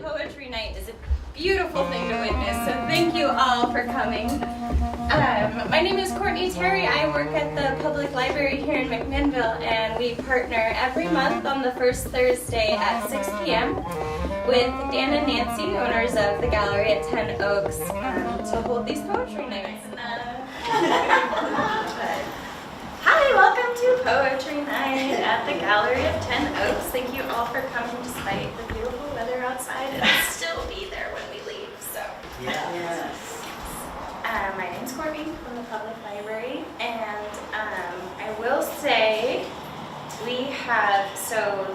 Poetry night is a beautiful thing to witness, so thank you all for coming. My name is Courtney Terry. I work at the public library here in McMinnville, and we partner every month on the first Thursday at 6 p.m. with Dan and Nancy, owners of the gallery at 10 Oaks, to hold these poetry nights. Hi, welcome to Poetry Night at the Gallery of 10 Oaks. Thank you all for coming despite the beautiful weather outside. It'll still be there when we leave, so. Yes. My name's Courtney from the public library, and I will say we have, so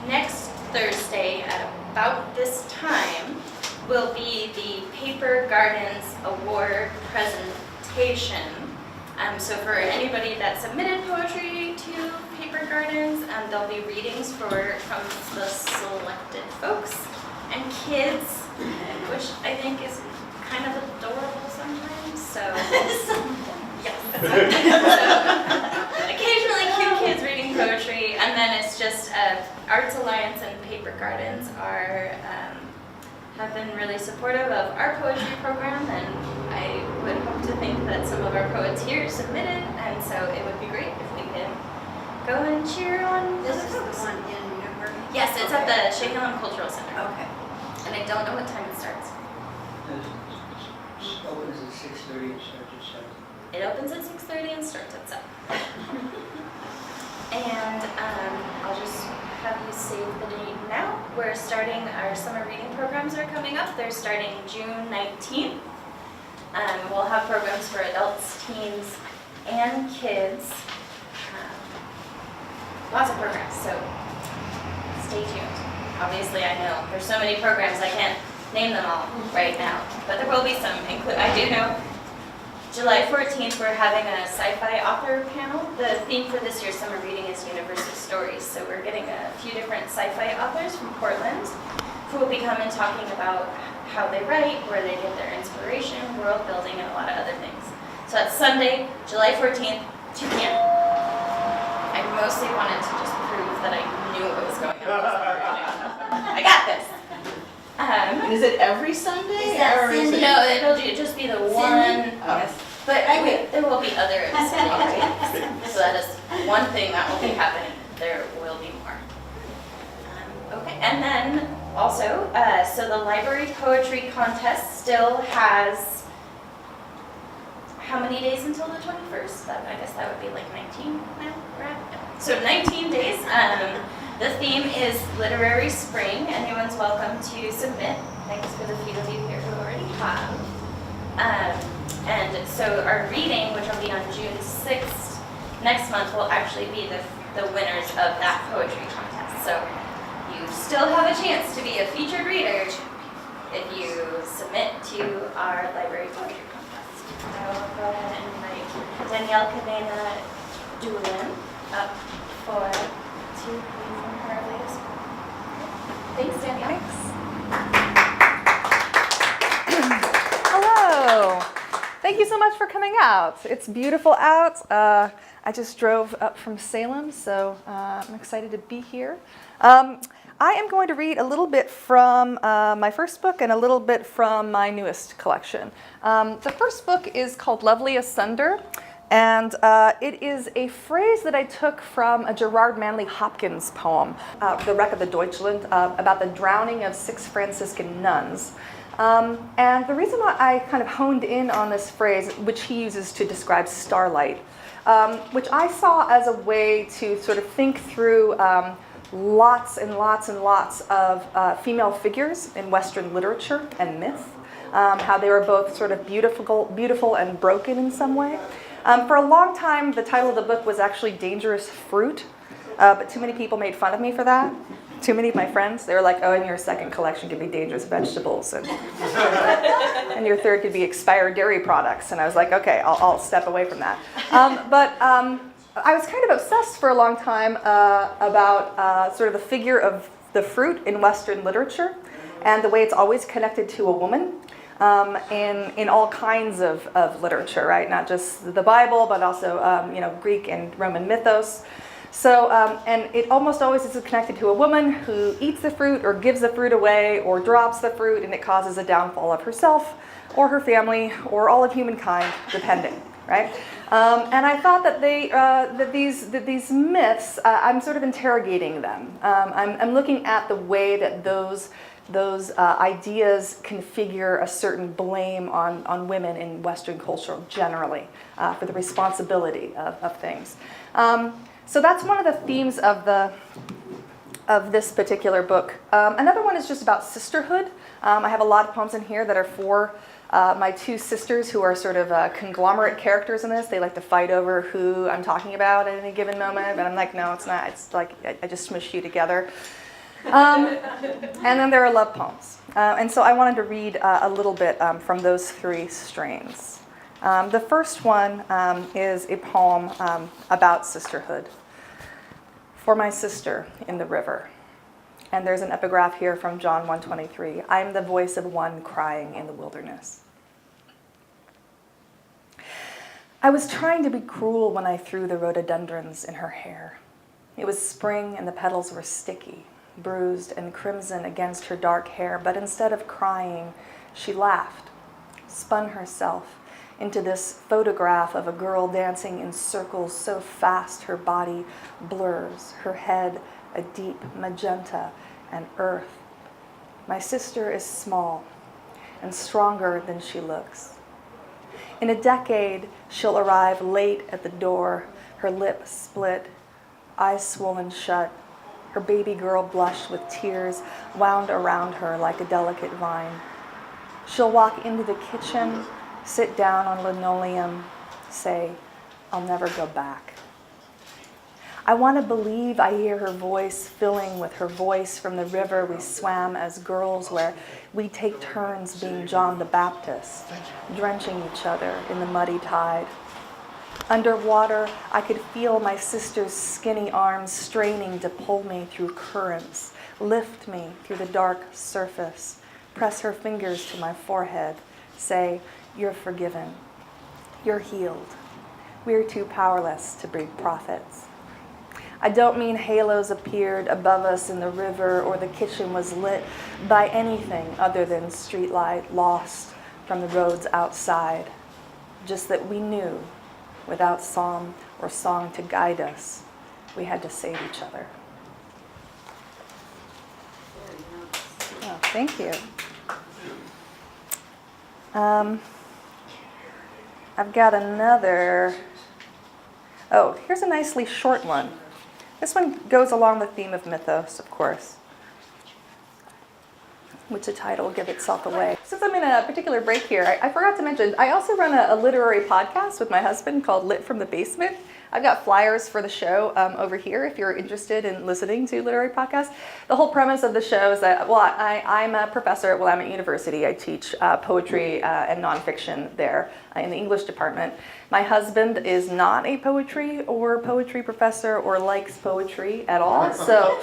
next Thursday at about this time will be the Paper Gardens Award presentation. So for anybody that submitted poetry to Paper Gardens, there'll be readings from the selected folks and kids, which I think is kind of adorable sometimes. So, yes. So, occasionally cute kids reading poetry, and then it's just Arts Alliance and Paper Gardens have been really supportive of our poetry program, and I would hope to think that some of our poets here submitted, and so it would be great if we could go and cheer on This other is folks. the one in Newburgh? Yes, it's at the Sahagian Cultural Center. Okay. And I don't know what time it starts. It opens at 6:30 and starts at 7. It opens at 6:30 and starts at 7. And I'll just have you save the date now. We're starting, our summer reading programs are coming up. They're starting June 19th. We'll have programs for adults, teens, and kids. Lots of programs, so stay tuned. Obviously, I know there's so many programs I can't name them all right now, but there will be some. I do know July 14th we're having a sci-fi author panel. The theme for this year's summer reading is Universal Stories, so we're getting a few different sci-fi authors from Portland who will be coming talking about how they write, where they get their inspiration, world building, and a lot of other things. So that's Sunday, July 14th, 2 p.m. I mostly wanted to just prove that I knew what was going on. I got this. Is it every Sunday? Is that or is Cindy? it- No, it'll just be the one. Oh. Yes. But there will be other Sundays. So that is one thing that will be happening. There will be more. Okay, and then also, so the library poetry contest still has how many days until the 21st? I guess that would be like 19 now, right? So 19 days. The theme is Literary Spring. Anyone's welcome to submit. Thanks for the few of you here who already have. And so our reading, which will be on June 6th, next month will actually be the winners of that poetry contest. So you still have a chance to be a featured reader if you submit to our library poetry contest. I will go ahead and invite Danielle, Cadena, Deulen up to read from her latest book. Thanks, Danielle. Hello. Thank you so much for coming out. It's beautiful out. I just drove up from Salem, so I'm excited to be here. I am going to read a little bit from my first book and a little bit from my newest collection. The first book is called Lovely Asunder, and it is a phrase that I took from a Gerard Manley Hopkins poem, The Wreck of the Deutschland, about the drowning of 6 Franciscan nuns. And the reason why I kind of honed in on this phrase, which he uses to describe starlight, which I saw as a way to sort of think through lots and lots and lots of female figures in Western literature and myth, how they were both sort of beautiful and broken in some way. For a long time, the title of the book was actually Dangerous Fruit, but too many people made fun of me for that. Too many of my friends, they were like, oh, and your second collection could be dangerous vegetables, and your third could be expired dairy products. And I was like, okay, I'll step away from that. But I was kind of obsessed for a long time about sort of the figure of the fruit in Western literature and the way it's always connected to a woman in all kinds of literature, right? Not just the Bible, but also Greek and Roman mythos. So, and it almost always is connected to a woman who eats the fruit or gives the fruit away or drops the fruit, and it causes a downfall of herself or her family or all of humankind, depending, right? And I thought that these myths, I'm sort of interrogating them. I'm looking at the way that those ideas configure a certain blame on women in Western culture generally for the responsibility of things. So that's one of the themes of this particular book. Another one is just about sisterhood. I have a lot of poems in here that are for my two sisters who are sort of conglomerate characters in this. They like to fight over who I'm talking about at any given moment, but I'm like, no, it's not. It's like I just smush you together. And then there are love poems. And so I wanted to read a little bit from those three strains. The first one is a poem about sisterhood. For my sister in the river. And there's an epigraph here from John 1:23. I am the voice of one crying in the wilderness. I was trying to be cruel when I threw the rhododendrons in her hair. It was spring and the petals were sticky, bruised and crimson against her dark hair, but instead of crying, she laughed, spun herself into this photograph of a girl dancing in circles so fast her body blurs, her head a deep magenta and earth. My sister is small and stronger than she looks. In a decade, she'll arrive late at the door, her lips split, eyes swollen shut, her baby girl blushed with tears wound around her like a delicate vine. She'll walk into the kitchen, sit down on linoleum, say, I'll never go back. I want to believe I hear her voice filling with her voice from the river we swam as girls, where we take turns being John the Baptist, drenching each other in the muddy tide. Underwater, I could feel my sister's skinny arms straining to pull me through currents, lift me through the dark surface, press her fingers to my forehead, say, you're forgiven. You're healed. We're too powerless to breed prophets. I don't mean halos appeared above us in the river or the kitchen was lit by anything other than streetlight lost from the roads outside. Just that we knew, without psalm or song to guide us, we had to save each other. Oh, thank you. I've got another. Oh, here's a nicely short one. This one goes along the theme of mythos, of course, which the title will give itself away. Since I'm in a particular break here, I forgot to mention, I also run a literary podcast with my husband called Lit from the Basement. I've got flyers for the show over here if you're interested in listening to literary podcasts. The whole premise of the show is that, well, I'm a professor at Willamette University. I teach poetry and nonfiction there in the English department. My husband is not a poetry professor or likes poetry at all. So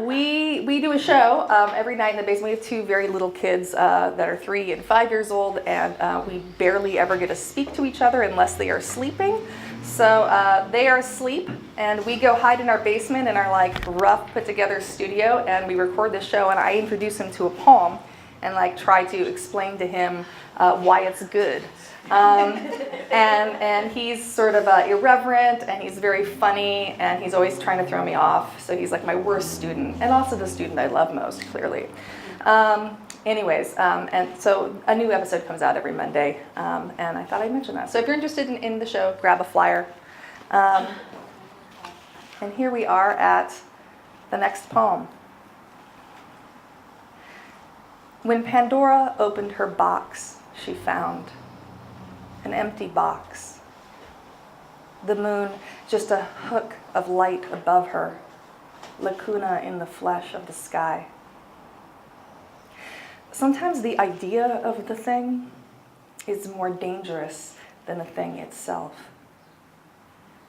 we do a show every night in the basement. We have two very little kids that are 3 and 5 years old, and we barely ever get to speak to each other unless they are sleeping. So they are asleep, and we go hide in our basement in our like rough put together studio, and we record this show, and I introduce him to a poem and like try to explain to him why it's good. And he's sort of irreverent, and he's very funny, and he's always trying to throw me off. So he's like my worst student, and also the student I love most, clearly. Anyways, and so a new episode comes out every Monday, and I thought I'd mention that. So if you're interested in the show, grab a flyer. And here we are at the next poem. When Pandora opened her box, she found an empty box. The moon, just a hook of light above her, lacuna in the flesh of the sky. Sometimes the idea of the thing is more dangerous than the thing itself.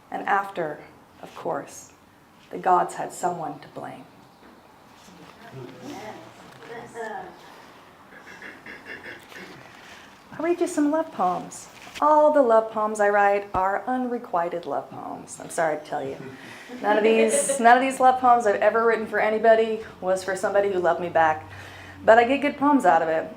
And after, of course, the gods had someone to blame. I'll read you some love poems. All the love poems I write are unrequited love poems. I'm sorry to tell you. None of these love poems I've ever written for anybody was for somebody who loved me back. But I get good poems out of it.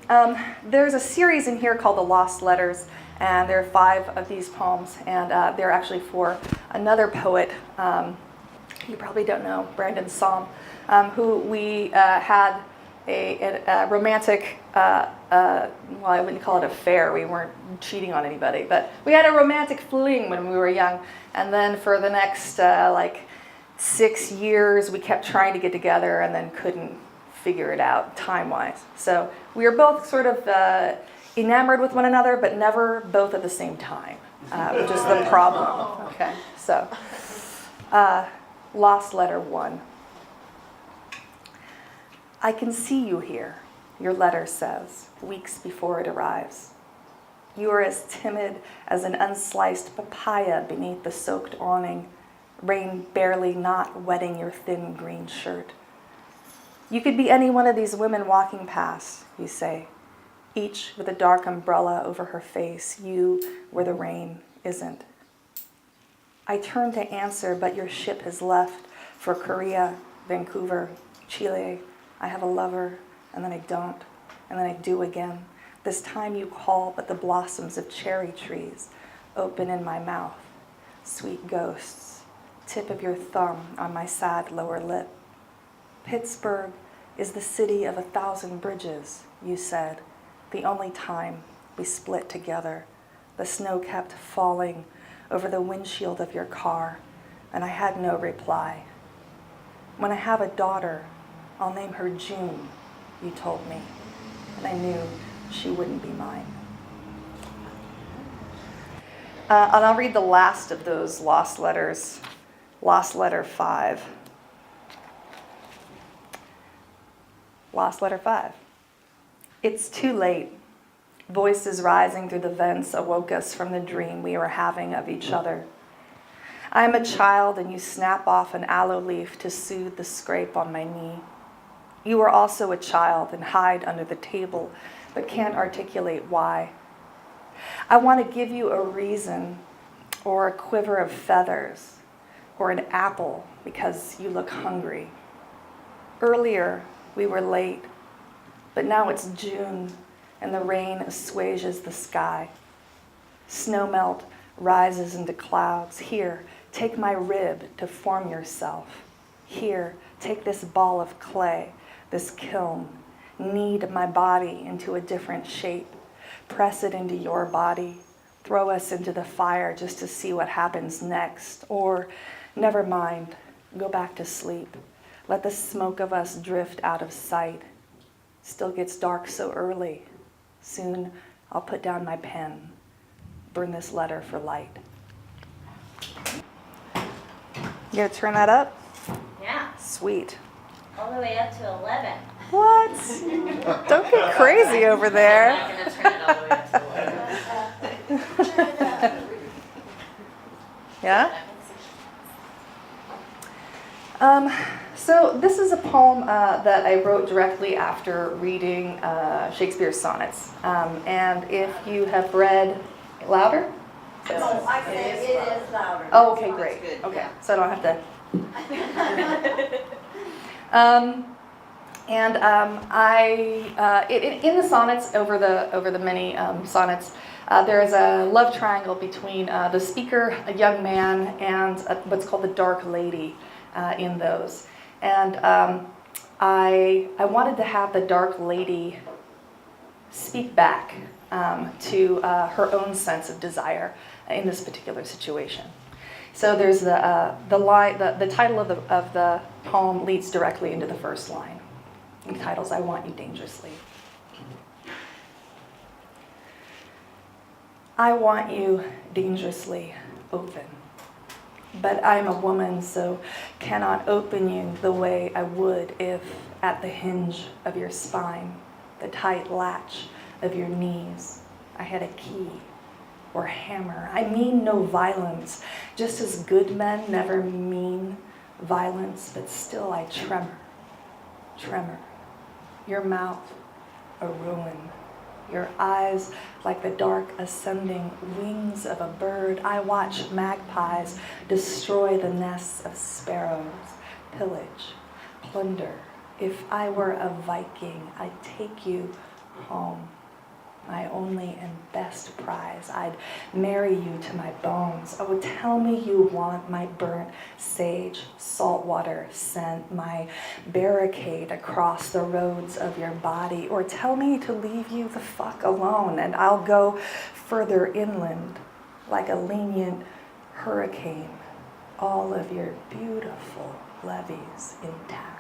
There's a series in here called The Lost Letters, and there are 5 of these poems, and they're actually for another poet, you probably don't know, Brandon Psalm, who we had a romantic, well, I wouldn't call it affair. We weren't cheating on anybody, but we had a romantic fling when we were young. And then for the next 6 years, we kept trying to get together and then couldn't figure it out time-wise. So we were both sort of enamored with one another, but never both at the same time, which is the problem. Okay, so Lost Letter 1. I can see you here, your letter says, weeks before it arrives. You are as timid as an unsliced papaya beneath the soaked awning, rain barely not wetting your thin green shirt. You could be any one of these women walking past, you say, each with a dark umbrella over her face, you where the rain isn't. I turn to answer, but your ship has left for Korea, Vancouver, Chile. I have a lover, and then I don't, and then I do again. This time you call, but the blossoms of cherry trees open in my mouth. Sweet ghosts, tip of your thumb on my sad lower lip. Pittsburgh is the city of 1,000 bridges, you said, the only time we split together. The snow kept falling over the windshield of your car, and I had no reply. When I have a daughter, I'll name her June, you told me, and I knew she wouldn't be mine. And I'll read the last of those lost letters, Lost Letter 5. Lost Letter 5. It's too late. Voices rising through the vents awoke us from the dream we were having of each other. I am a child, and you snap off an aloe leaf to soothe the scrape on my knee. You are also a child and hide under the table, but can't articulate why. I want to give you a reason, or a quiver of feathers, or an apple because you look hungry. Earlier, we were late, but now it's June, and the rain assuages the sky. Snowmelt rises into clouds. Here, take my rib to form yourself. Here, take this ball of clay, this kiln. Knead my body into a different shape. Press it into your body. Throw us into the fire just to see what happens next. Or, never mind, go back to sleep. Let the smoke of us drift out of sight. Still gets dark so early. Soon I'll put down my pen. Burn this letter for light. You gonna turn that up? Yeah, Sweet. all the way up to 11. What? Don't get crazy over I'm there. not gonna turn it all the way up to 11. Yeah? So this is a poem that I wrote directly after reading Shakespeare's sonnets. And if you have read louder? Oh, I say it is louder. Oh, okay, great. That's good, Okay, yeah. so I don't have to. In the sonnets, over the many sonnets, there is a love triangle between the speaker, a young man, and what's called the dark lady in those. And I wanted to have the dark lady speak back to her own sense of desire in this particular situation. So there's the line, the title of the poem leads directly into the first line. The title's "I Want You Dangerously." I want you dangerously open, but I'm a woman, so cannot open you the way I would if at the hinge of your spine, the tight latch of your knees, I had a key or hammer. I mean no violence, just as good men never mean violence, but still I tremor. Your mouth, a ruin. your eyes like the dark ascending wings of a bird. I watch magpies destroy the nests of sparrows, pillage, plunder. If I were a Viking, I'd take you home. My only and best prize. I'd marry you to my bones. Oh, tell me you want my burnt sage, saltwater scent, my barricade across the roads of your body. Or tell me to leave you the fuck alone and I'll go further inland like a lenient hurricane. All of your beautiful levees intact.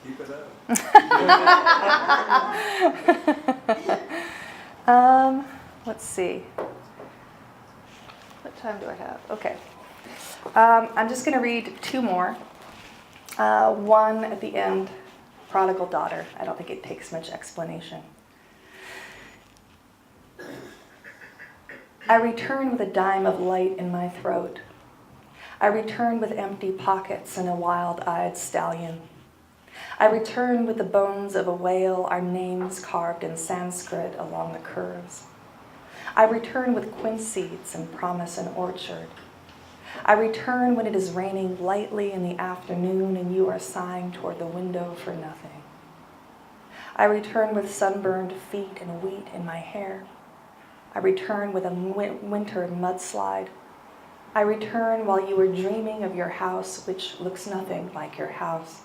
Keep it up. Let's see. What time do I have? Okay. I'm just going to read two more. One at the end, prodigal daughter. I don't think it takes much explanation. I return with a dime of light in my throat. I return with empty pockets and a wild-eyed stallion. I return with the bones of a whale, our names carved in Sanskrit along the curves. I return with quince seeds and promise an orchard. I return when it is raining lightly in the afternoon and you are sighing toward the window for nothing. I return with sunburned feet and wheat in my hair. I return with a winter mudslide. I return while you are dreaming of your house, which looks nothing like your house.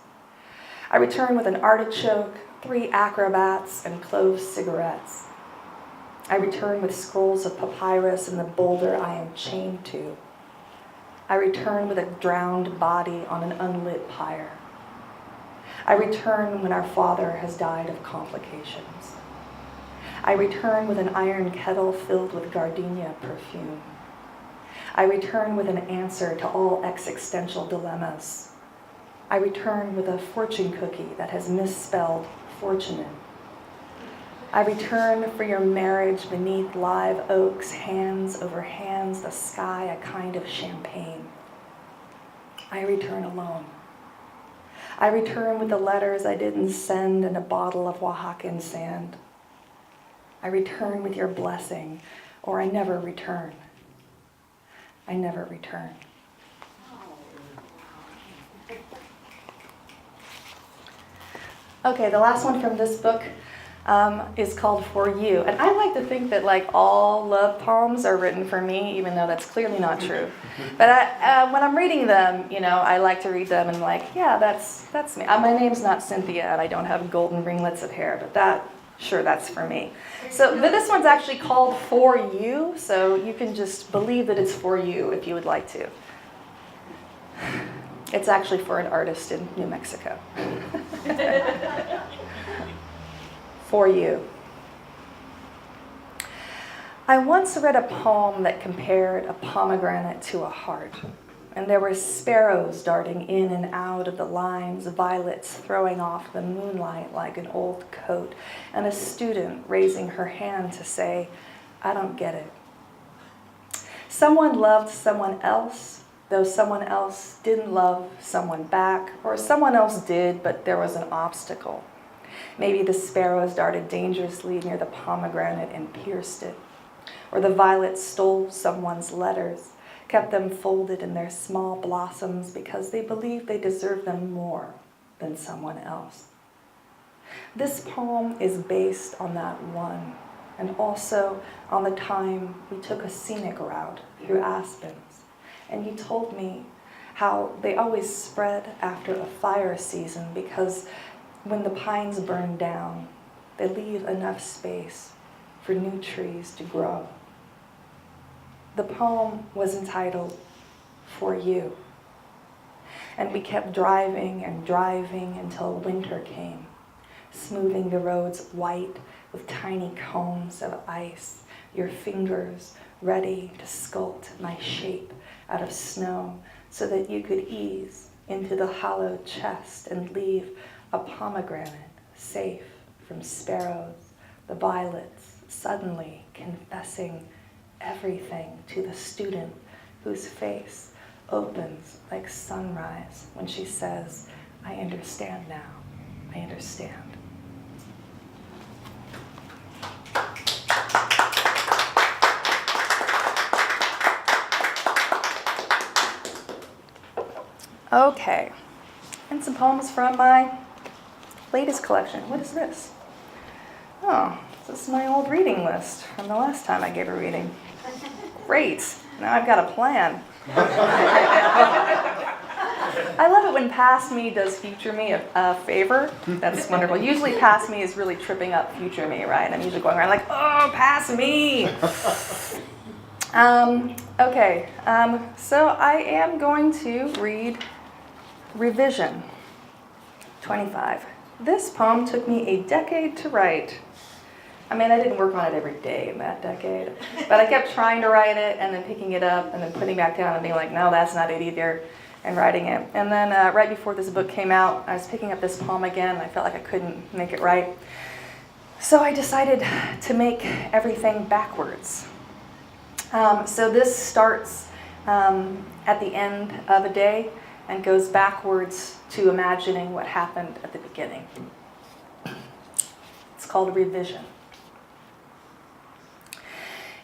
I return with an artichoke, 3 acrobats, and clove cigarettes. I return with scrolls of papyrus and the boulder I am chained to. I return with a drowned body on an unlit pyre. I return when our father has died of complications. I return with an iron kettle filled with gardenia perfume. I return with an answer to all existential dilemmas. I return with a fortune cookie that has misspelled fortunate. I return for your marriage beneath live oaks, hands over hands, the sky a kind of champagne. I return alone. I return with the letters I didn't send and a bottle of Oaxacan sand. I return with your blessing, or I never return. I never return. Okay, the last one from this book is called For You. And I like to think that like all love poems are written for me, even though that's clearly not true. But when I'm reading them, you know, I like to read them and like, yeah, that's me. My name's not Cynthia and I don't have golden ringlets of hair, but that's for me. So but this one's actually called For You, so you can just believe that it's for you if you would like to. It's actually for an artist in New Mexico. For you. I once read a poem that compared a pomegranate to a heart, and there were sparrows darting in and out of the lines, violets throwing off the moonlight like an old coat, and a student raising her hand to say, I don't get it. Someone loved someone else, though someone else didn't love someone back, or someone else did, but there was an obstacle. Maybe the sparrows darted dangerously near the pomegranate and pierced it, or the violets stole someone's letters, kept them folded in their small blossoms because they believed they deserved them more than someone else. This poem is based on that one, and also on the time we took a scenic route through aspens, and you told me how they always spread after a fire season because when the pines burn down, they leave enough space for new trees to grow. The poem was entitled For You, and we kept driving and driving until winter came, smoothing the roads white with tiny cones of ice, your fingers ready to sculpt my shape out of snow so that you could ease into the hollow chest and leave a pomegranate safe from sparrows, the violets suddenly confessing everything to the student whose face opens like sunrise when she says, I understand now. I understand. Okay, and some poems from my latest collection. What is this? Oh, this is my old reading list from the last time I gave a reading. Great, now I've got a plan. I love it when past me does future me a favor. That's wonderful. Usually past me is really tripping up future me, right? I'm usually going around like, oh, past me. Okay, so I am going to read Revision 25. This poem took me a decade to write. I mean, I didn't work on it every day in that decade, but I kept trying to write it and then picking it up and then putting it back down and being like, no, that's not it either, and writing it. And then right before this book came out, I was picking up this poem again and I felt like I couldn't make it right. So I decided to make everything backwards. So this starts at the end of a day and goes backwards to imagining what happened at the beginning. It's called Revision.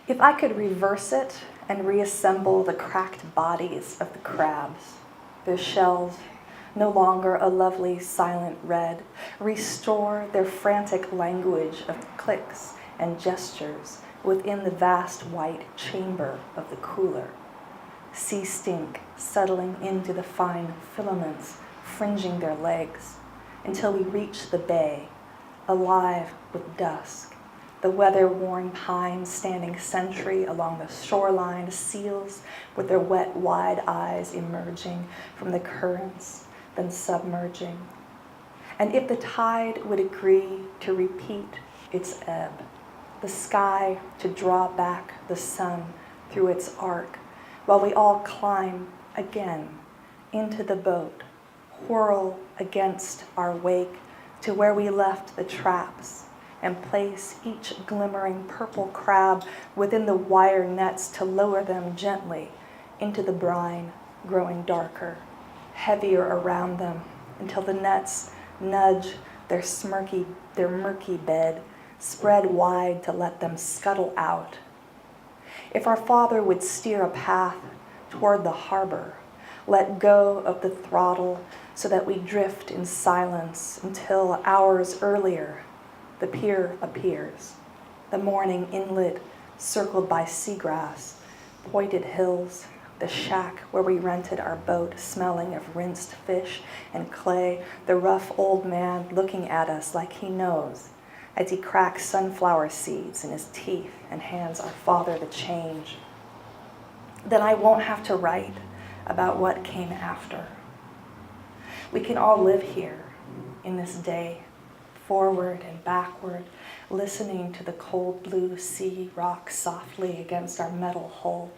If I could reverse it and reassemble the cracked bodies of the crabs, their shells no longer a lovely silent red, restore their frantic language of clicks and gestures within the vast white chamber of the cooler, sea stink settling into the fine filaments fringing their legs until we reach the bay, alive with dusk, the weather-worn pines standing sentry along the shoreline, seals with their wet, wide eyes emerging from the currents, then submerging. And if the tide would agree to repeat its ebb, the sky to draw back the sun through its arc, while we all climb again into the boat, whirl against our wake to where we left the traps, and place each glimmering purple crab within the wire nets to lower them gently into the brine, growing darker, heavier around them, until the nets nudge their murky bed, spread wide to let them scuttle out. If our Father would steer a path toward the harbor, let go of the throttle so that we drift in silence until hours earlier the pier appears, the morning inlet circled by seagrass, pointed hills, the shack where we rented our boat smelling of rinsed fish and clay, the rough old man looking at us like he knows as he cracks sunflower seeds in his teeth and hands our Father the change. Then I won't have to write about what came after. We can all live here in this day, forward and backward, listening to the cold blue sea rock softly against our metal hull.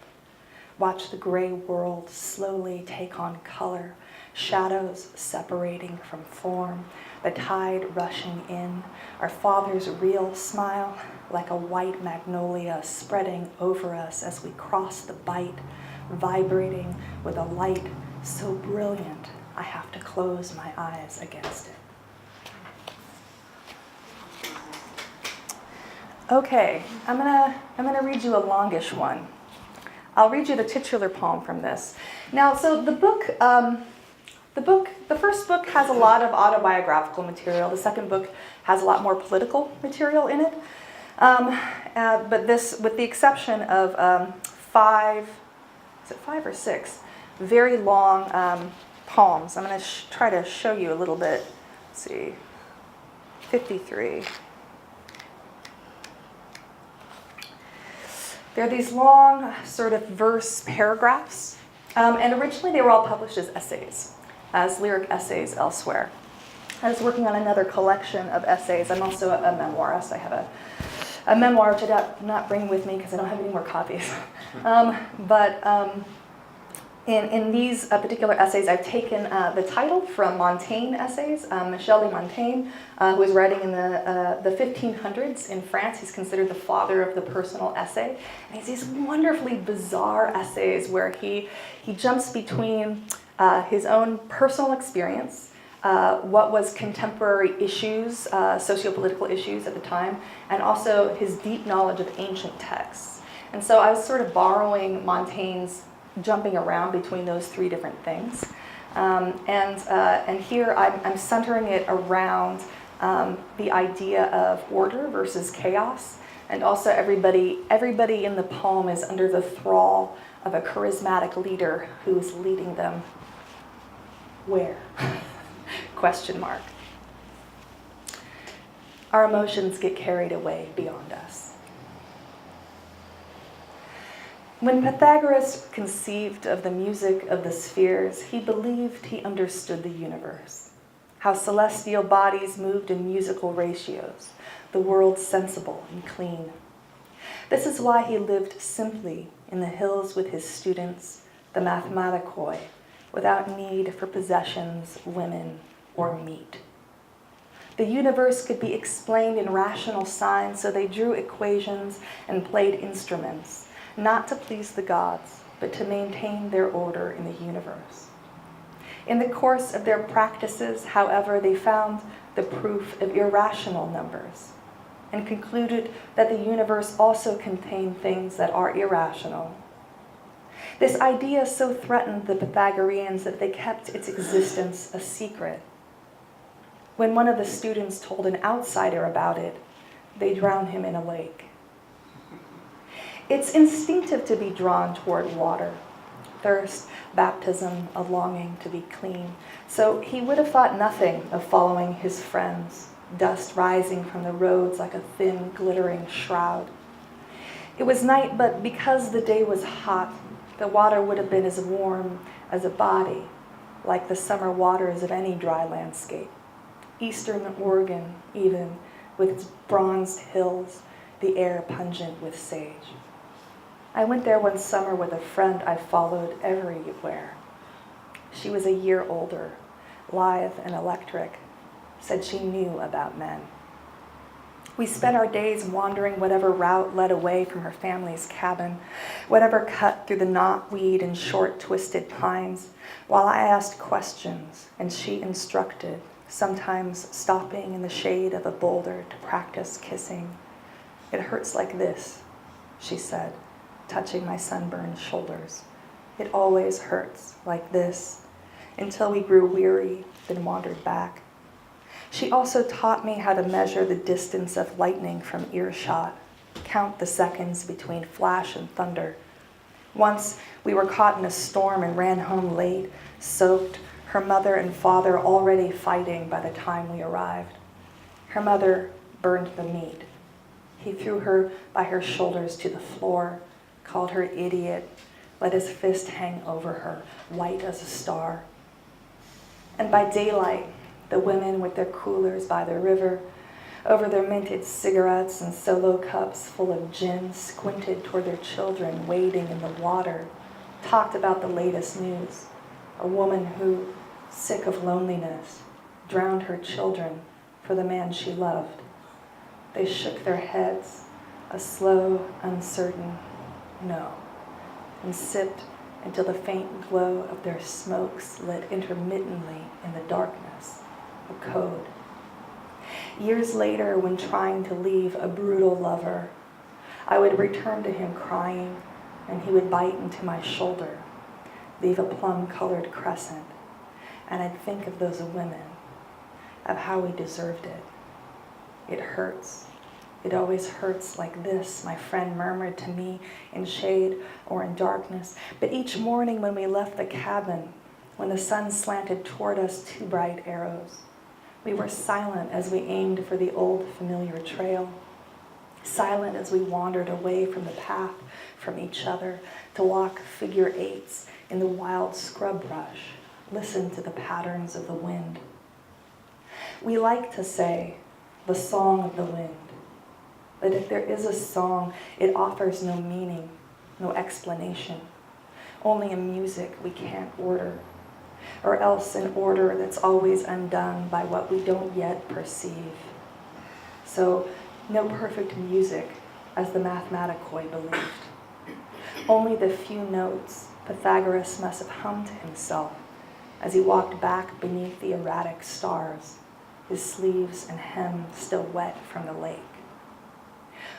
Watch the gray world slowly take on color, shadows separating from form, the tide rushing in, our Father's real smile like a white magnolia spreading over us as we cross the bight, vibrating with a light so brilliant I have to close my eyes against it. Okay, I'm gonna read you a longish one. I'll read you the titular poem from this. Now, so the first book has a lot of autobiographical material. The second book has a lot more political material in it. But this, with the exception of 5 or 6 very long poems. I'm going to try to show you a little bit. Let's see, 53. They're these long sort of verse paragraphs. And originally they were all published as essays, as lyric essays elsewhere. I was working on another collection of essays. I'm also a memoirist. I have a memoir which I did not bring with me because I don't have any more copies. In these particular essays, I've taken the title from Montaigne essays. Michel de Montaigne, who was writing in the 1500s in France. He's considered the father of the personal essay. And he's these wonderfully bizarre essays where he jumps between his own personal experience, what was contemporary issues, socio-political issues at the time, and also his deep knowledge of ancient texts. And so I was sort of borrowing Montaigne's jumping around between those three different things. And here I'm centering it around the idea of order versus chaos. And also everybody in the poem is under the thrall of a charismatic leader who's leading them where? Question mark. Our emotions get carried away beyond us. When Pythagoras conceived of the music of the spheres, he believed he understood the universe, how celestial bodies moved in musical ratios, the world sensible and clean. This is why he lived simply in the hills with his students, the mathematikoi, without need for possessions, women, or meat. The universe could be explained in rational signs, so they drew equations and played instruments, not to please the gods, but to maintain their order in the universe. In the course of their practices, however, they found the proof of irrational numbers and concluded that the universe also contained things that are irrational. This idea so threatened the Pythagoreans that they kept its existence a secret. When one of the students told an outsider about it, they drowned him in a lake. It's instinctive to be drawn toward water, thirst, baptism, a longing to be clean. So he would have thought nothing of following his friends, dust rising from the roads like a thin, glittering shroud. It was night, but because the day was hot, the water would have been as warm as a body, like the summer waters of any dry landscape. Eastern Oregon, even, with its bronzed hills, the air pungent with sage. I went there one summer with a friend I followed everywhere. She was a year older, lithe and electric, said she knew about men. We spent our days wandering whatever route led away from her family's cabin, whatever cut through the knotweed and short twisted pines, while I asked questions and she instructed, sometimes stopping in the shade of a boulder to practice kissing. It hurts like this, she said, touching my sunburned shoulders. It always hurts like this, until we grew weary, then wandered back. She also taught me how to measure the distance of lightning from earshot, count the seconds between flash and thunder. Once we were caught in a storm and ran home late, soaked, her mother and father already fighting by the time we arrived. Her mother burned the meat. He threw her by her shoulders to the floor, called her idiot, let his fist hang over her, white as a star. And by daylight, the women with their coolers by the river, over their minted cigarettes and solo cups full of gin, squinted toward their children wading in the water, talked about the latest news. A woman who, sick of loneliness, drowned her children for the man she loved. They shook their heads, a slow, uncertain no, and sipped until the faint glow of their smokes lit intermittently in the darkness, a code. Years later, when trying to leave a brutal lover, I would return to him crying, and he would bite into my shoulder, leave a plum-colored crescent, and I'd think of those women, of how we deserved it. It hurts. It always hurts like this, my friend murmured to me in shade or in darkness. But each morning when we left the cabin, when the sun slanted toward us two bright arrows, we were silent as we aimed for the old familiar trail, silent as we wandered away from the path, from each other, to walk figure eights in the wild scrub brush, listen to the patterns of the wind. We like to say, the song of the wind. But if there is a song, it offers no meaning, no explanation. only a music we can't order, or else an order that's always undone by what we don't yet perceive. So, no perfect music, as the mathematicoi believed. Only the few notes Pythagoras must have hummed to himself as he walked back beneath the erratic stars, his sleeves and hem still wet from the lake.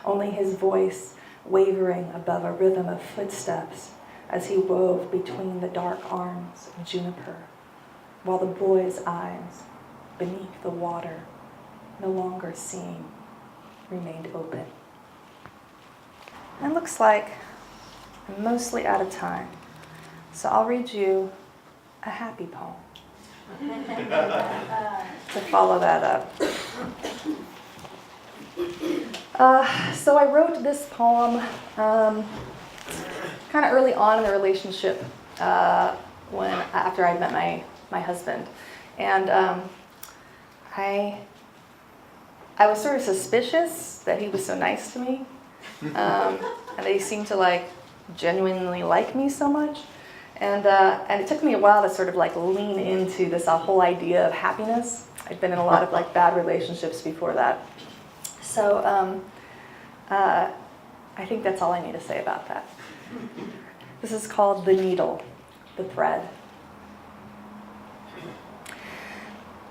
Only his voice wavering above a rhythm of footsteps as he wove between the dark arms of juniper, while the boy's eyes, beneath the water, no longer seeing, remained open. It looks like I'm mostly out of time, so I'll read you a happy poem to follow that up. So I wrote this poem kind of early on in the relationship after I'd met my husband. And I was sort of suspicious that he was so nice to me, and that he seemed to genuinely like me so much. And it took me a while to sort of lean into this whole idea of happiness. I'd been in a lot of bad relationships before that. So I think that's all I need to say about that. This is called The Needle, the Thread.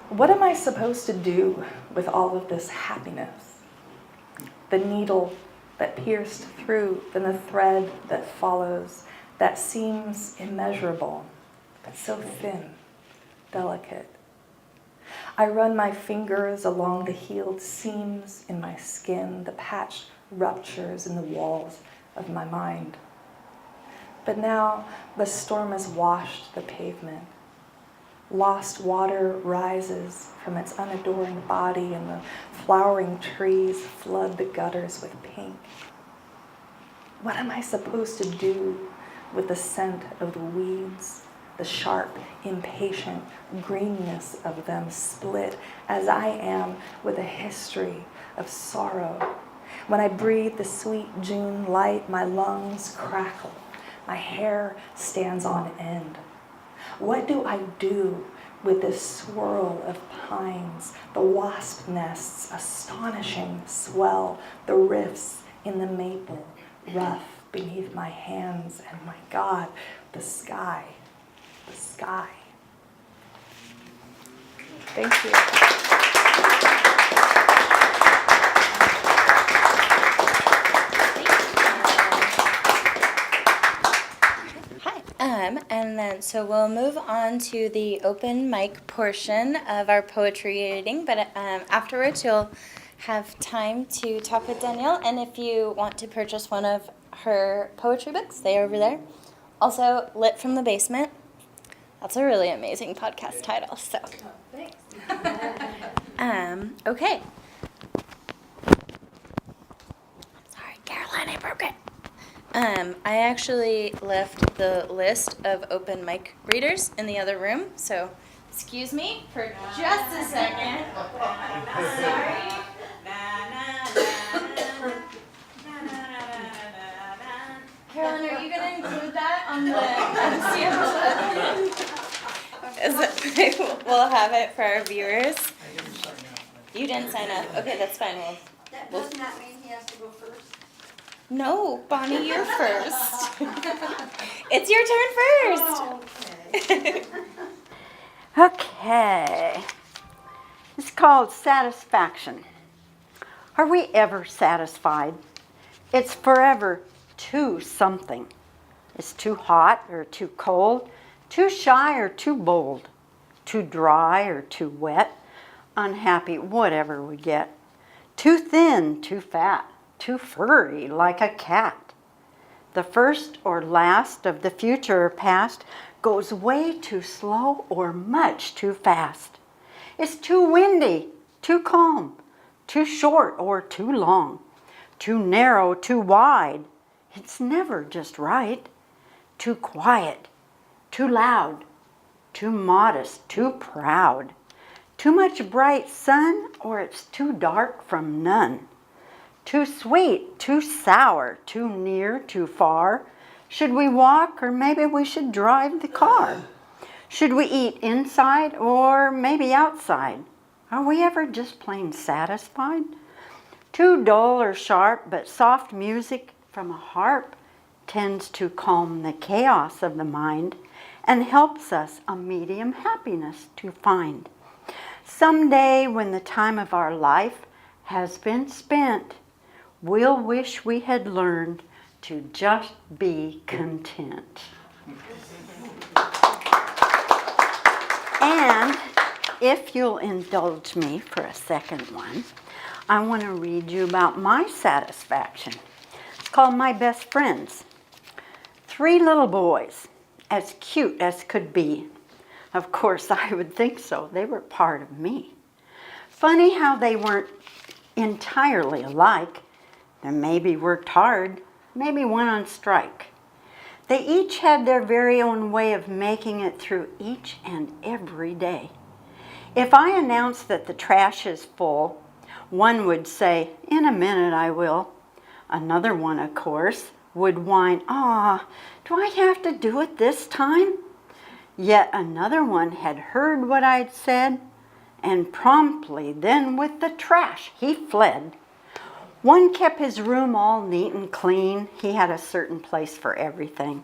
What am I supposed to do with all of this happiness? The needle that pierced through, then the thread that follows, that seems immeasurable, but so thin, delicate. I run my fingers along the healed seams in my skin, the patched ruptures in the walls of my mind. But now the storm has washed the pavement. Lost water rises from its unadorned body, and the flowering trees flood the gutters with pink. What am I supposed to do with the scent of the weeds, the sharp, impatient greenness of them, split as I am with a history of sorrow? When I breathe the sweet June light, my lungs crackle, my hair stands on end. What do I do with this swirl of pines, the wasp nest's astonishing swell, the rifts in the maple, rough beneath my hands, and my God, the sky, the sky. Thank you. And then so we'll move on to the open mic portion of our poetry reading, but afterwards you'll have time to talk with Danielle, and if you want to purchase one of her poetry books, they are over there. Also, Lit from the Basement. That's a really amazing podcast title, so. Thanks. Okay. Sorry, Caroline, I broke it. I actually left the list of open mic readers in the other room, so excuse me for just a second. Sorry. Caroline, are you going to include that on the We'll have it for our viewers. I didn't sign up. You didn't sign up. Okay, that's fine. Doesn't that mean he has to go first? No, Bonnie, you're first. It's your turn first. Okay. It's called satisfaction. Are we ever satisfied? It's forever too something. It's too hot or too cold, too shy or too bold, too dry or too wet, unhappy, whatever we get. Too thin, too fat, too furry like a cat. The first or last of the future or past goes way too slow or much too fast. It's too windy, too calm, too short or too long, too narrow, too wide. It's never just right. Too quiet, too loud, too modest, too proud. Too much bright sun or it's too dark from none. Too sweet, too sour, too near, too far, Should we walk, or maybe we should drive the car? Should we eat inside or maybe outside? Are we ever just plain satisfied? Too dull or sharp, but soft music from a harp tends to calm the chaos of the mind and helps us a medium happiness to find. Someday, when the time of our life has been spent, we'll wish we had learned to just be content. And if you'll indulge me for a second one, I want to read you about my satisfaction. It's called My Best Friends. 3 little boys, as cute as could be. Of course, I would think so. They were part of me. Funny how they weren't entirely alike. They maybe worked hard, maybe went on strike. They each had their very own way of making it through each and every day. If I announced that the trash is full, one would say, "In a minute I will." Another one, of course, would whine, "Ah, do I have to do it this time?" Yet another one had heard what I'd said, and promptly then with the trash he fled. One kept his room all neat and clean. He had a certain place for everything.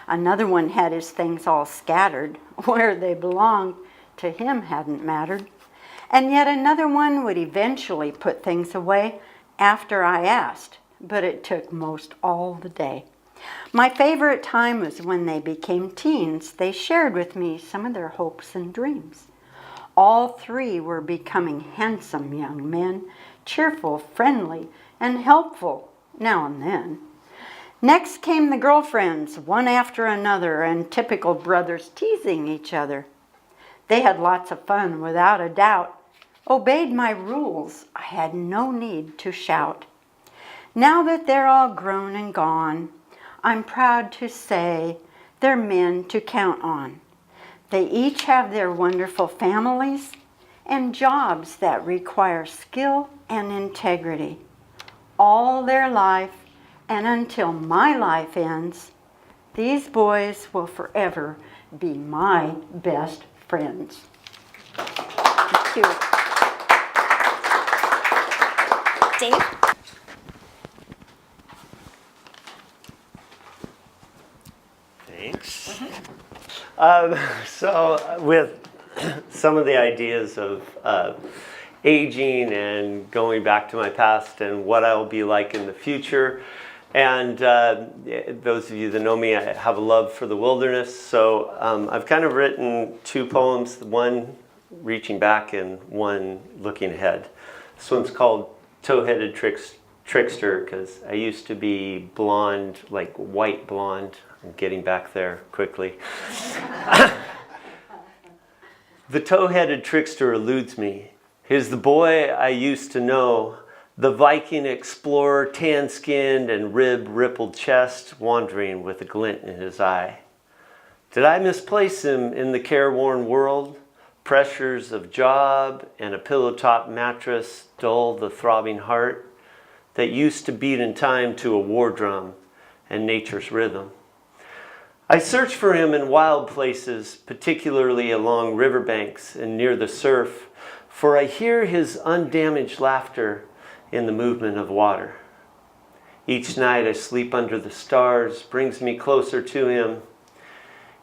Another one had his things all scattered. Where they belonged to him hadn't mattered. And yet another one would eventually put things away after I asked, but it took most all the day. My favorite time was when they became teens. They shared with me some of their hopes and dreams. All 3 were becoming handsome young men, cheerful, friendly, and helpful now and then. Next came the girlfriends, one after another, and typical brothers teasing each other. They had lots of fun, without a doubt, obeyed my rules. I had no need to shout. Now that they're all grown and gone, I'm proud to say they're men to count on. They each have their wonderful families and jobs that require skill and integrity. All their life, and until my life ends, these boys will forever be my best friends. Thank you. Dave? Thanks. So with some of the ideas of aging and going back to my past and what I'll be like in the future, and those of you that know me, I have a love for the wilderness. So I've kind of written 2 poems, one reaching back and one looking ahead. This one's called Tow-Headed Trickster, because I used to be blonde, like white blonde. I'm getting back there quickly. The tow-headed trickster eludes me. He's the boy I used to know, the Viking explorer, tan-skinned and rib-rippled chest, wandering with a glint in his eye. Did I misplace him in the careworn world? Pressures of job and a pillow-top mattress dull the throbbing heart that used to beat in time to a war drum and nature's rhythm. I search for him in wild places, particularly along riverbanks and near the surf, for I hear his undamaged laughter in the movement of water. Each night I sleep under the stars brings me closer to him.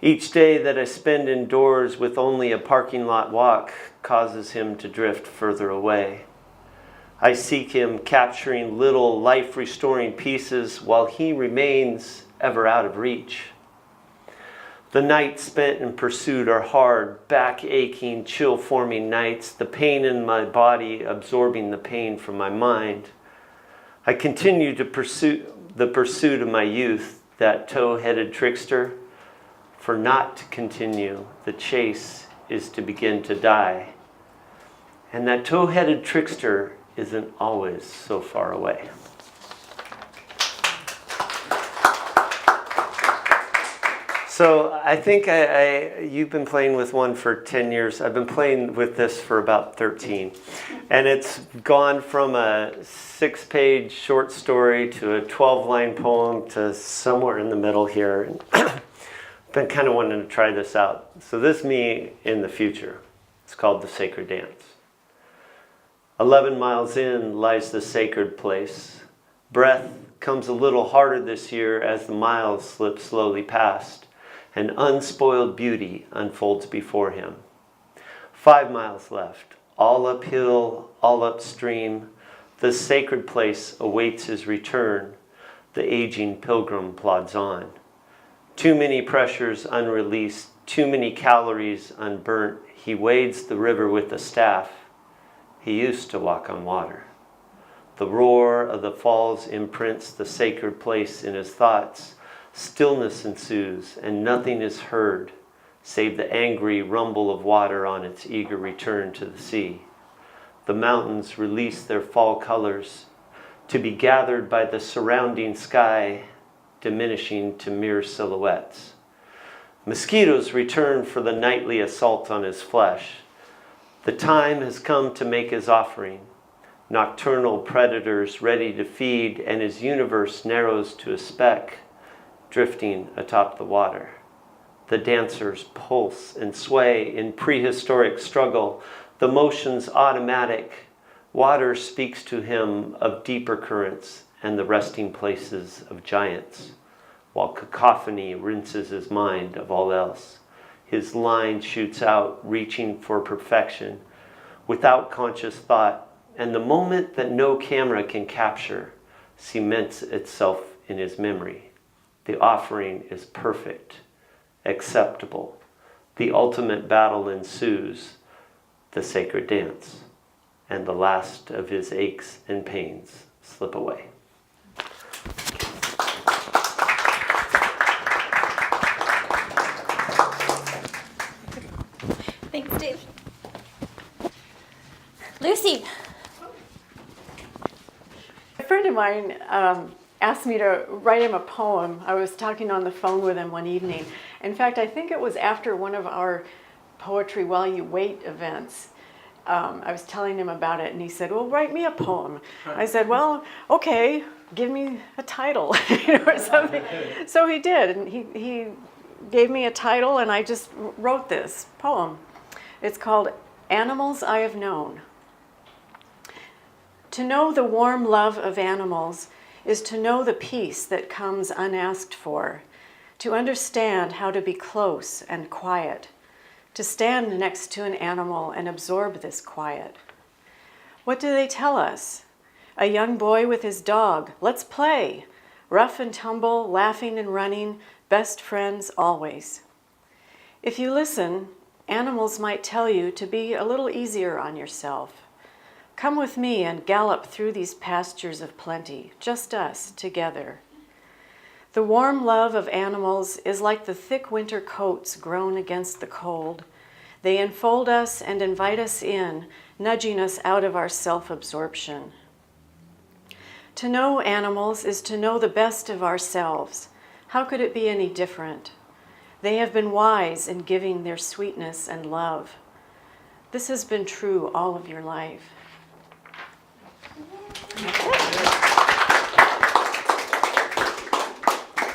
Each day that I spend indoors with only a parking lot walk causes him to drift further away. I seek him, capturing little life-restoring pieces while he remains ever out of reach. The nights spent in pursuit are hard, back-aching, chill-forming nights, the pain in my body absorbing the pain from my mind. I continue to pursue the pursuit of my youth, that tow-headed trickster. For not to continue, the chase is to begin to die. And that tow-headed trickster isn't always so far away. So I think you've been playing with one for 10 years. I've been playing with this for about 13. And it's gone from a 6-page short story to a 12-line poem to somewhere in the middle here. And been kind of wanting to try this out. So this is me in the future. It's called The Sacred Dance. 11 miles in lies the sacred place. Breath comes a little harder this year as the miles slip slowly past. An unspoiled beauty unfolds before him. 5 miles left, all uphill, all upstream. The sacred place awaits his return. The aging pilgrim plods on. Too many pressures unreleased, too many calories unburnt. He wades the river with a staff. He used to walk on water. The roar of the falls imprints the sacred place in his thoughts. Stillness ensues, and nothing is heard, save the angry rumble of water on its eager return to the sea. The mountains release their fall colors, to be gathered by the surrounding sky, diminishing to mere silhouettes. Mosquitoes return for the nightly assault on his flesh. The time has come to make his offering. Nocturnal predators ready to feed, and his universe narrows to a speck, drifting atop the water. The dancers pulse and sway in prehistoric struggle, the motions automatic. Water speaks to him of deeper currents and the resting places of giants, while cacophony rinses his mind of all else. His line shoots out, reaching for perfection, without conscious thought, and the moment that no camera can capture cements itself in his memory. The offering is perfect, acceptable. The ultimate battle ensues, the sacred dance, and the last of his aches and pains slip away. Thanks, Dave. Lucy. A friend of mine asked me to write him a poem. I was talking on the phone with him one evening. In fact, I think it was after one of our Poetry While You Wait events. I was telling him about it, and he said, well, write me a poem. I said, well, okay, give me a title or something. So he did, and he gave me a title, and I just wrote this poem. It's called Animals I Have Known. To know the warm love of animals is to know the peace that comes unasked for, to understand how to be close and quiet, to stand next to an animal and absorb this quiet. What do they tell us? A young boy with his dog, let's play, rough and tumble, laughing and running, best friends always. If you listen, animals might tell you to be a little easier on yourself. Come with me and gallop through these pastures of plenty, just us together. The warm love of animals is like the thick winter coats grown against the cold. They enfold us and invite us in, nudging us out of our self-absorption. To know animals is to know the best of ourselves. How could it be any different? They have been wise in giving their sweetness and love. This has been true all of your life.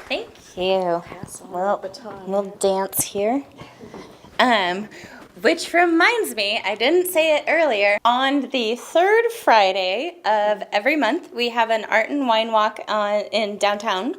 Thank you. We'll dance here. Which reminds me, I didn't say it earlier, on the third Friday of every month, we have an art and wine walk in downtown.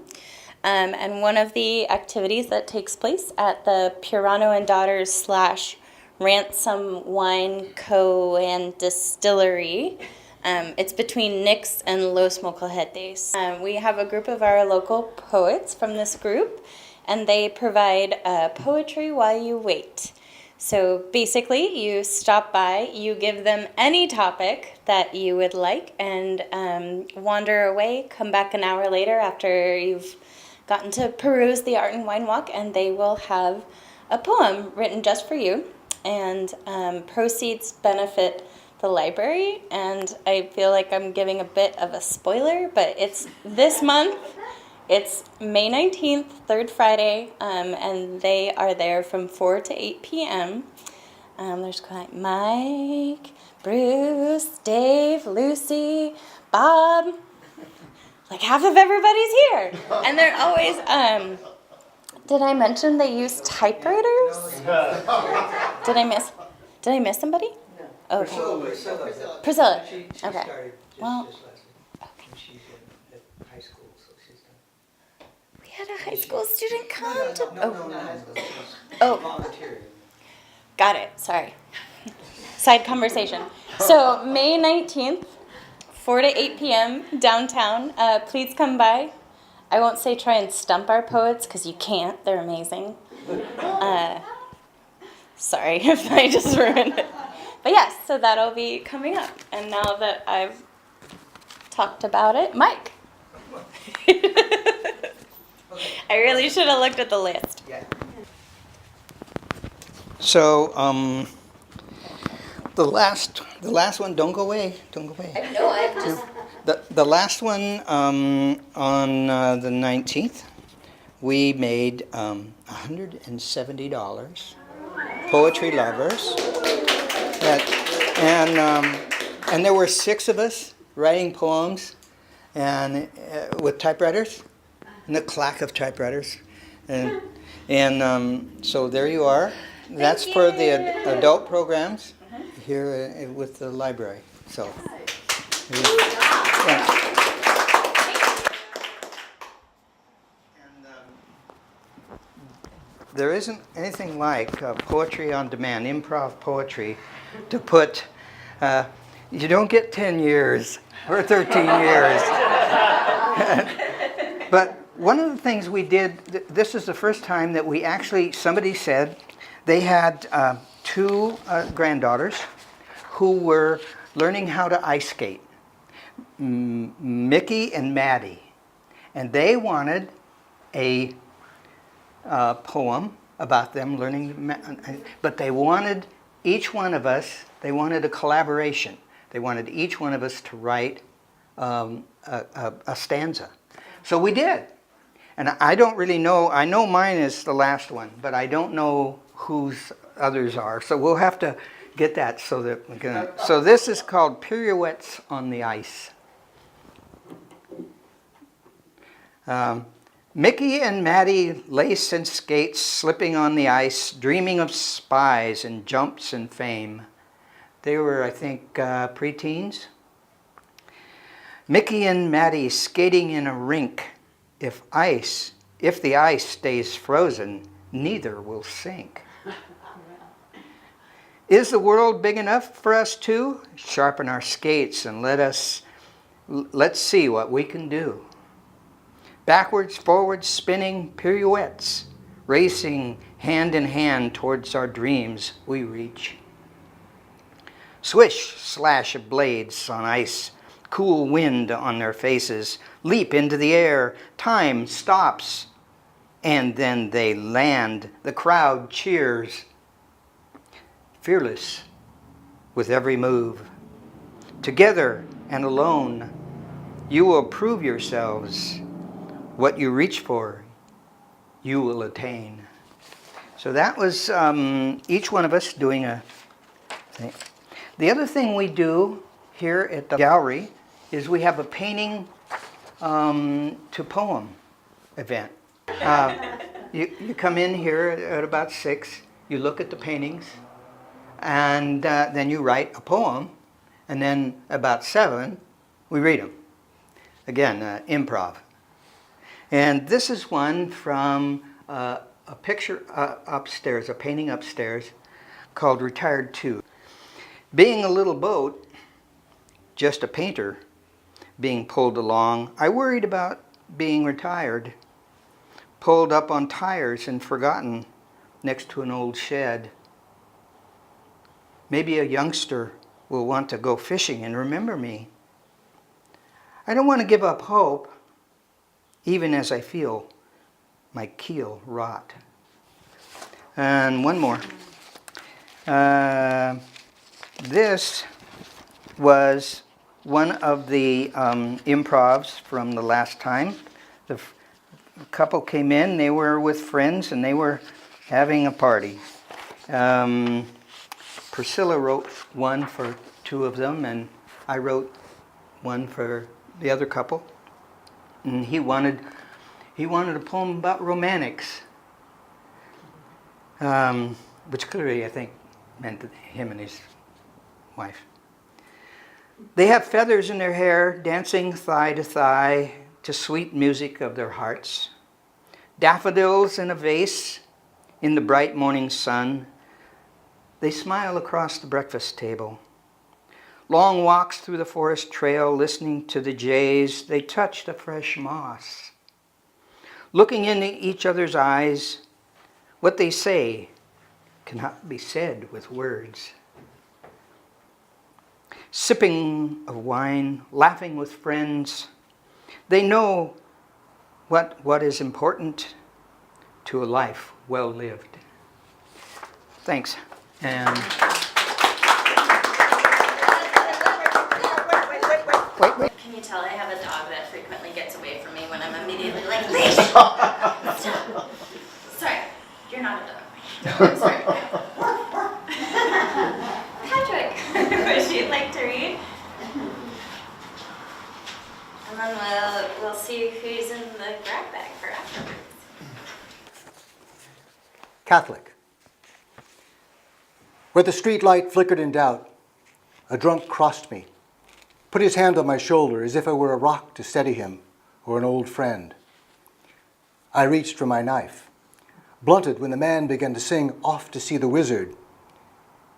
And one of the activities that takes place at the Purano and Daughters / Ransom Wine Co. and Distillery. It's between Nick's and Los Mocojetes. We have a group of our local poets from this group, and they provide poetry while you wait. So basically, you stop by, you give them any topic that you would like, and wander away, come back an hour later after you've gotten to peruse the art and wine walk, and they will have a poem written just for you, and proceeds benefit the library. And I feel like I'm giving a bit of a spoiler, but it's this month It's May 19th, third Friday, and they are there from 4 to 8 p.m. There's like Mike, Bruce, Dave, Lucy, Bob. Like half of everybody's here. And they're always, did I mention they use typewriters? Did I miss somebody? No. Okay. Priscilla. She Okay. started Well, just last week. And she's at high school, so she's done. we had a high school student come to. No, not high school. She's Oh. volunteering. Got it. Sorry. Side conversation. So May 19th, 4 to 8 p.m. downtown. Please come by. I won't say try and stump our poets because you can't. They're amazing. Sorry if I just ruined it. But yes, so that'll be coming up. And now that I've talked about it, Mike. I really should have looked at the list. Yeah. So, the last one, don't go away. No, I'm just. The last one, on the 19th, we made $170. Poetry lovers. And there were 6 of us writing poems and with typewriters and the clack of typewriters. And so there you are. That's for the adult programs here with the library. So. Yeah. And there isn't anything like poetry on demand, improv poetry, to put. You don't get 10 years or 13 years. But one of the things we did, this is the first time that we actually, somebody said they had 2 granddaughters who were learning how to ice skate, Mickey and Maddie. And they wanted a poem about them learning, but they wanted each one of us, they wanted a collaboration. They wanted each one of us to write a stanza. So we did. And I don't really know, I know mine is the last one, but I don't know whose others are. So we'll have to get that so that we can. So this is called Pirouettes on the Ice. Mickey and Maddie lace and skates, slipping on the ice, dreaming of spies and jumps and fame. They were, I think, preteens. Mickey and Maddie skating in a rink. If the ice stays frozen, neither will sink. Is the world big enough for us two? Sharpen our skates and let's see what we can do. Backwards, forwards, spinning pirouettes, racing hand in hand towards our dreams we reach. Swish, slash of blades on ice, cool wind on their faces, leap into the air, time stops, and then they land. The crowd cheers, fearless with every move. Together and alone, you will prove yourselves. What you reach for, you will attain. So that was each one of us doing a thing. The other thing we do here at the gallery is we have a painting to poem event. You come in here at about 6, you look at the paintings, and then you write a poem, and then about 7, we read them. Again, improv. And this is one from a picture upstairs, a painting upstairs, called Retired 2. Being a little boat, just a painter, being pulled along, I worried about being retired, pulled up on tires and forgotten next to an old shed. Maybe a youngster will want to go fishing and remember me. I don't want to give up hope, even as I feel my keel rot. And one more. This was one of the improvs from the last time. a couple came in. They were with friends and they were having a party. Priscilla wrote one for two of them, and I wrote one for the other couple. And he wanted a poem about romantics, which clearly I think meant him and his wife. They have feathers in their hair, dancing thigh to thigh to sweet music of their hearts. Daffodils in a vase in the bright morning sun. They smile across the breakfast table. Long walks through the forest trail, listening to the jays. They touch the fresh moss. Looking into each other's eyes, what they say cannot be said with words. Sipping of wine, laughing with friends, they know what is important to a life well lived. Thanks. And wait. Can you tell I have a dog that frequently gets away from me when I'm immediately like, leash! Stop. Sorry, you're not a dog. No, I'm sorry. Patrick, would you like to read? And then we'll see who's in the grab bag for afterwards. Catholic. Where the street light flickered in doubt, a drunk crossed me, put his hand on my shoulder as if I were a rock to steady him or an old friend. I reached for my knife, blunted when the man began to sing "Off to See the Wizard."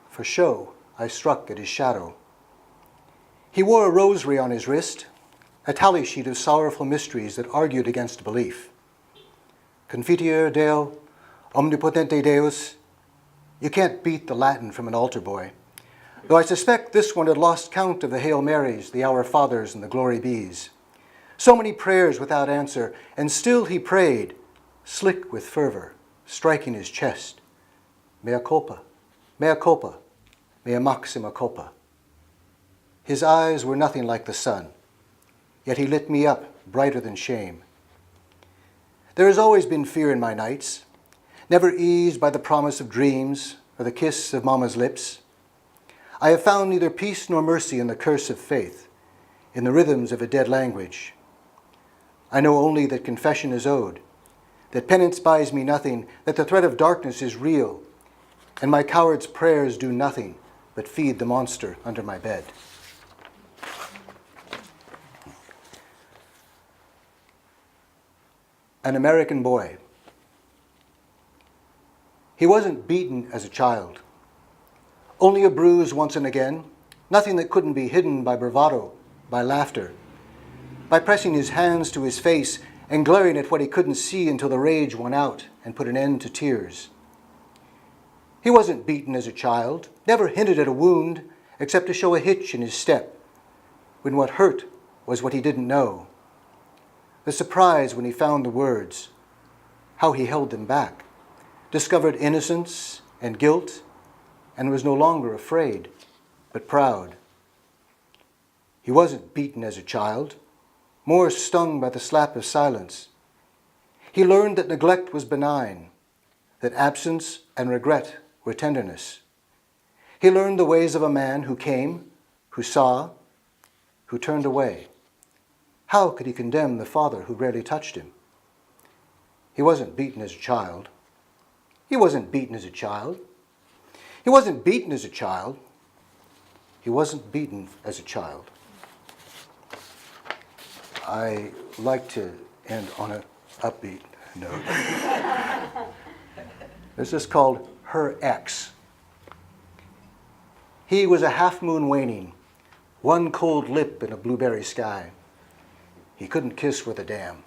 For show, I struck at his shadow. He wore a rosary on his wrist, a tally sheet of sorrowful mysteries that argued against belief. Confiteor Deo, omnipotente Deus. You can't beat the Latin from an altar boy, though I suspect this one had lost count of the Hail Marys, the Our Fathers, and the Glory Bees. So many prayers without answer, and still he prayed, slick with fervor, striking his chest. Mea culpa, mea culpa, mea maxima culpa. His eyes were nothing like the sun, yet he lit me up brighter than shame. There has always been fear in my nights, never eased by the promise of dreams or the kiss of Mama's lips. I have found neither peace nor mercy in the curse of faith, in the rhythms of a dead language. I know only that confession is owed, that penance buys me nothing, that the threat of darkness is real, and my coward's prayers do nothing but feed the monster under my bed. An American boy. He wasn't beaten as a child. Only a bruise once and again, nothing that couldn't be hidden by bravado, by laughter, by pressing his hands to his face and glaring at what he couldn't see until the rage won out and put an end to tears. He wasn't beaten as a child, never hinted at a wound except to show a hitch in his step, when what hurt was what he didn't know. The surprise when he found the words, how he held them back, discovered innocence and guilt, and was no longer afraid, but proud. He wasn't beaten as a child, more stung by the slap of silence. He learned that neglect was benign, that absence and regret were tenderness. He learned the ways of a man who came, who saw, who turned away. How could he condemn the father who rarely touched him? He wasn't beaten as a child. He wasn't beaten as a child. He wasn't beaten as a child. He wasn't beaten as a child. I like to end on an upbeat note. This is called Her Ex. He was a half moon waning, one cold lip in a blueberry sky. He couldn't kiss worth a damn.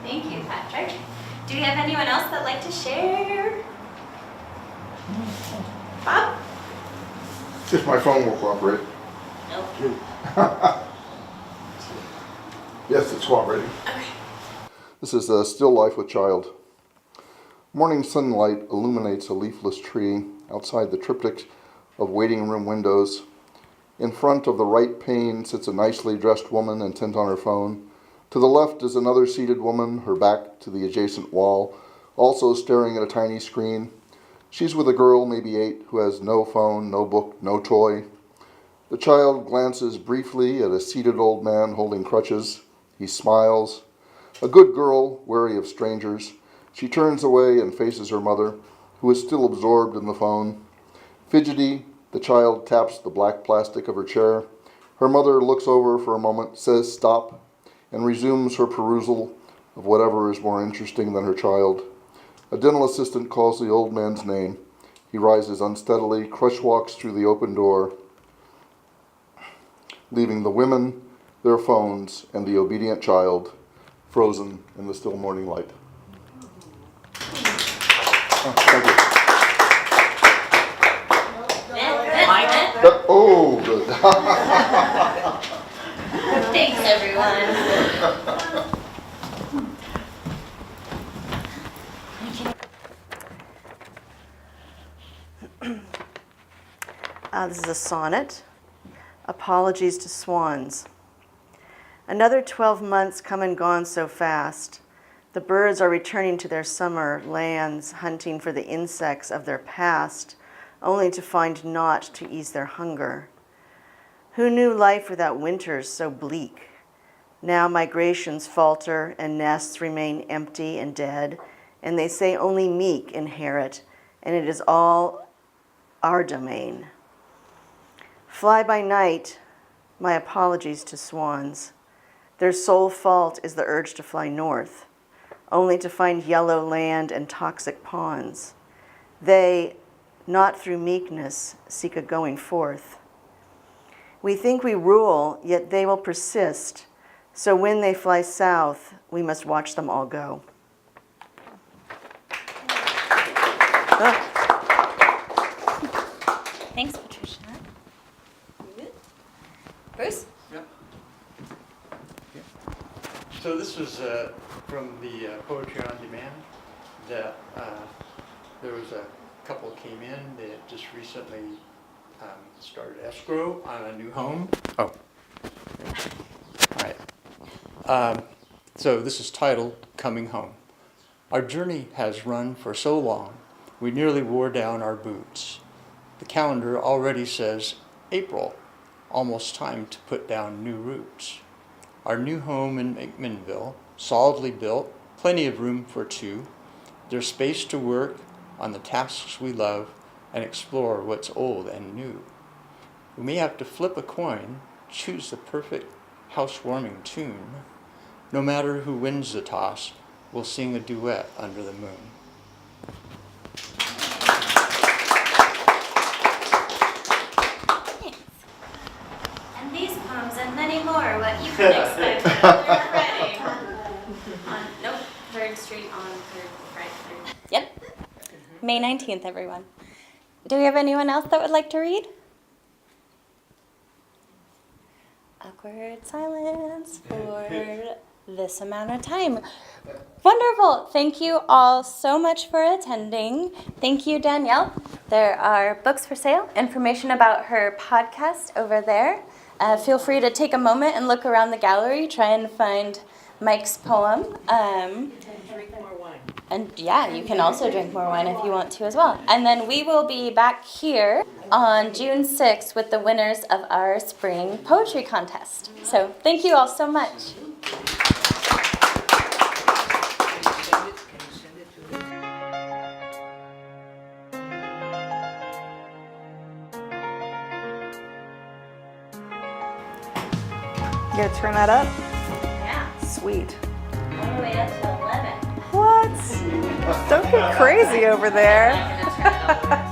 Thank you, Patrick. Do we have anyone else that'd like to share? Bob? If my phone will cooperate. Nope. Yes, it's cooperating. Okay. This is Still Life with Child. Morning sunlight illuminates a leafless tree outside the triptych of waiting room windows. In front of the right pane sits a nicely dressed woman intent on her phone. To the left is another seated woman, her back to the adjacent wall, also staring at a tiny screen. She's with a girl, maybe 8, who has no phone, no book, no toy. The child glances briefly at a seated old man holding crutches. He smiles. A good girl, wary of strangers. She turns away and faces her mother, who is still absorbed in the phone. Fidgety, the child taps the black plastic of her chair. Her mother looks over for a moment, says stop, and resumes her perusal of whatever is more interesting than her child. A dental assistant calls the old man's name. He rises unsteadily, crutch walks through the open door, leaving the women, their phones, and the obedient child frozen in the still morning light. Oh, thank you. Oh, good. Thanks, everyone. This is a sonnet. Apologies to Swans. Another 12 months come and gone so fast. The birds are returning to their summer lands, hunting for the insects of their past, only to find naught to ease their hunger. Who knew life without winters so bleak? Now migrations falter and nests remain empty and dead, and they say only meek inherit, and it is all our domain. Fly by night, my apologies to swans. Their sole fault is the urge to fly north, only to find yellow land and toxic ponds. They, not through meekness, seek a going forth. We think we rule, yet they will persist, so when they fly south, we must watch them all go. Thanks, Patricia. Bruce? So this was from the Poetry on Demand. That there was a couple came in that just recently started escrow on a new home. Oh, all right. So this is titled "Coming Home." Our journey has run for so long, we nearly wore down our boots. The calendar already says April, almost time to put down new roots. Our new home in McMinnville, solidly built, plenty of room for 2. There's space to work on the tasks we love and explore what's old and new. We may have to flip a coin, choose the perfect housewarming tune. No matter who wins the toss, we'll sing a duet under the moon. And these poems and many more, what you can expect on third Friday. Nope, 3rd Street on 3rd Friday. Yep. May 19th, everyone. Do we have anyone else that would like to read? Awkward silence for this amount of time. Wonderful. Thank you all so much for attending. Thank you, Danielle. There are books for sale, information about her podcast over there. Feel free to take a moment and look around the gallery, try and find Mike's poem. Drink more wine. And yeah, you can also drink more wine if you want to as well. And then we will be back here on June 6th with the winners of our spring poetry contest. So thank you all so much. You gotta turn that up? Yeah, Sweet. all the way up to 11. What? Don't get crazy over there. I'm gonna turn it over.